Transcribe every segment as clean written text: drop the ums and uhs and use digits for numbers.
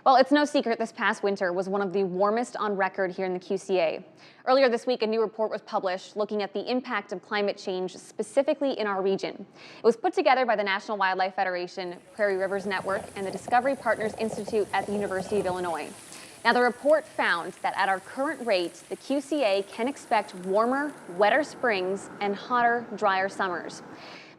Well, it's no secret this past winter was one of the warmest on record here in the QCA. Earlier this week, a new report was published looking at the impact of climate change specifically in our region. It was put together by the National Wildlife Federation, Prairie Rivers Network, and the Discovery Partners Institute at the University of Illinois. Now, the report found that at our current rate, the QCA can expect warmer, wetter springs and hotter, drier summers.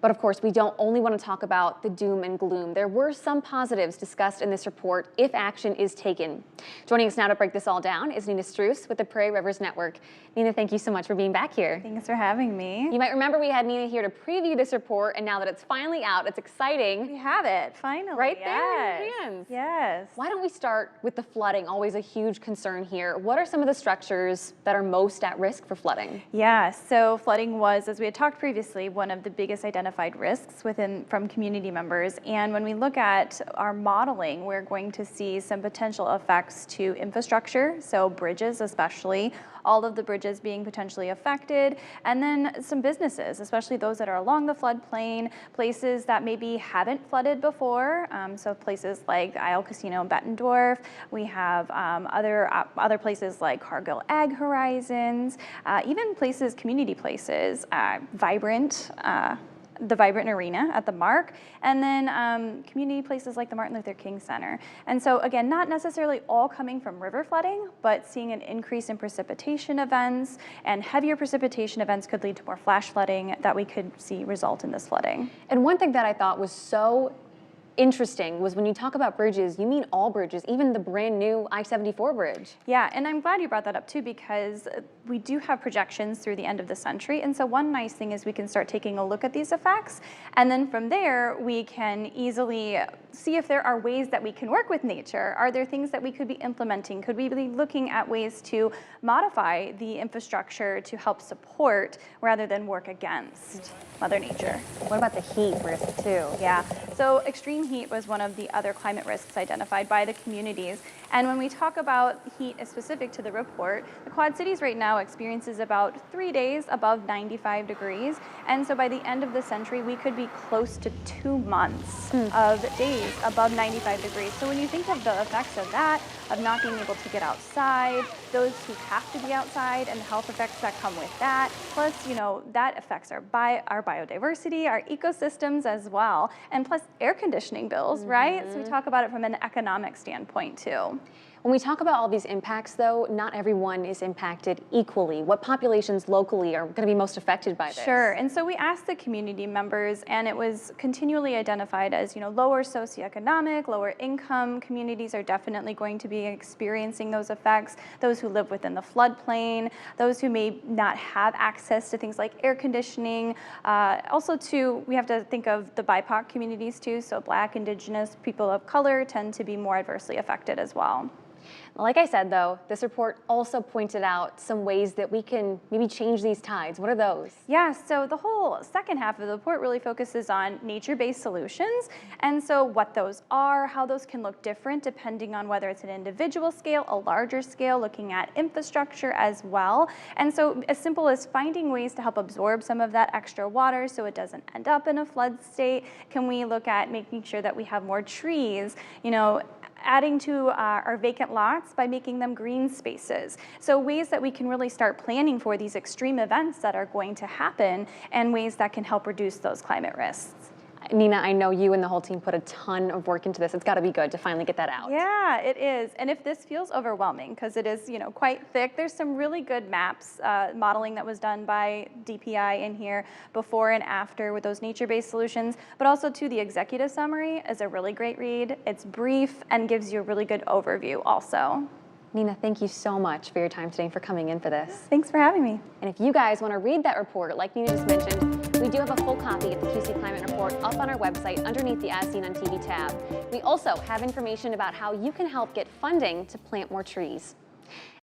But of course, we don't only want to talk about the doom and gloom. There were some positives discussed in this report if action is taken. Joining us now to break this all down is Nina Struess with the Prairie Rivers Network. Nina, thank you so much for being back here. Thanks for having me. You might remember we had Nina here to preview this report, and now that it's finally out, it's exciting. We have it, finally. Right there in your hands. Yes. Why don't we start with the flooding, always a huge concern here. What are some of the structures that are most at risk for flooding? Yeah, so flooding was, as we had talked previously, one of the biggest identified risks from community members. And when we look at our modeling, we're going to see some potential effects to infrastructure, so bridges especially, all of the bridges being potentially affected, and then some businesses, especially those that are along the floodplain, places that maybe haven't flooded before, so places like the Isle Casino in Bettendorf. We have other places like Cargill Ag Horizons, even places, community places, the Vibrant Arena at the Mark, and then community places like the Martin Luther King Center. And so again, not necessarily all coming from river flooding, but seeing an increase in precipitation events, and heavier precipitation events could lead to more flash flooding that we could see result in this flooding. And one thing that I thought was so interesting was when you talk about bridges, you mean all bridges, even the brand new I-74 bridge. Yeah, and I'm glad you brought that up too, because we do have projections through the end of the century. And so one nice thing is we can start taking a look at these effects. And then from there, we can easily see if there are ways that we can work with nature. Are there things that we could be implementing? Could we be looking at ways to modify the infrastructure to help support rather than work against Mother Nature? What about the heat risk too? Yeah, so extreme heat was one of the other climate risks identified by the communities. And when we talk about heat specific to the report, the Quad Cities right now experiences about 3 days above 95 degrees. And so by the end of the century, we could be close to 2 months of days above 95 degrees. So when you think of the effects of that, of not being able to get outside, those who have to be outside and the health effects that come with that, plus, you know, that affects our biodiversity, our ecosystems as well, and plus air conditioning bills, right? So we talk about it from an economic standpoint too. When we talk about all these impacts, though, not everyone is impacted equally. What populations locally are going to be most affected by this? Sure, and so we asked the community members, and it was continually identified as, you know, lower socioeconomic, lower income communities are definitely going to be experiencing those effects. Those who live within the floodplain, those who may not have access to things like air conditioning. Also, too, we have to think of the BIPOC communities too. So Black, Indigenous, people of color tend to be more adversely affected as well. Like I said, though, this report also pointed out some ways that we can maybe change these tides. What are those? Yeah, so the whole second half of the report really focuses on nature-based solutions, and so what those are, how those can look different depending on whether it's an individual scale, a larger scale, looking at infrastructure as well. And so as simple as finding ways to help absorb some of that extra water so it doesn't end up in a flood state. Can we look at making sure that we have more trees, you know, adding to our vacant lots by making them green spaces. So ways that we can really start planning for these extreme events that are going to happen, and ways that can help reduce those climate risks. Nina, I know you and the whole team put a ton of work into this. It's got to be good to finally get that out. Yeah, it is. And if this feels overwhelming, because it is, you know, quite thick, there's some really good maps, modeling that was done by DPI in here before and after with those nature-based solutions. But also, too, the executive summary is a really great read. It's brief and gives you a really good overview also. Nina, thank you so much for your time today and for coming in for this. Thanks for having me. And if you guys want to read that report, like Nina just mentioned, we do have a full copy of the QC Climate Report up on our website underneath the As Seen on TV tab. We also have information about how you can help get funding to plant more trees.